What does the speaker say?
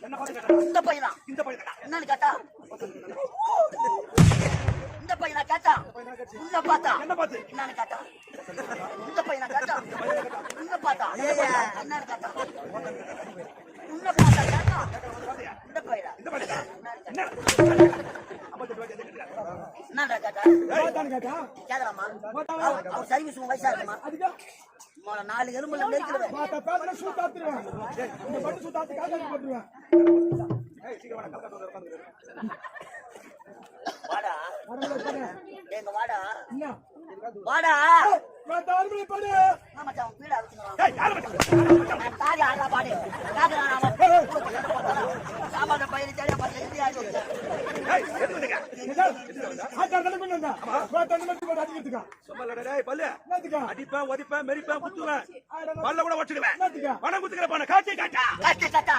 இந்த பையனா என்னன்னு கேட்டா இந்த பையனா கேட்டா உன்ன பார்த்தா என்னன்னு கேட்டா இந்த பையனா கேட்டா உன்ன பார்த்தா என்னன்னு கேட்டா உன்ன பார்த்தா கேட்டா இந்த பையனா என்னடா கேட்டா கேக்குறாமா அவர் சர்வீஸ் வயசா இருக்குமா 4 எலும்புல நெருக்கிறேன் வாடா எங்க வாடா வாடா சாப்பாடு பயிர் தேடியா அடிப்பேன் ஒதிப்பேன் மெரிப்பேன் குத்துவேன் பல்ல கூட ஒட்டுக்குவேன் பணம் குத்துக்கிற பணம் காட்டி காட்டா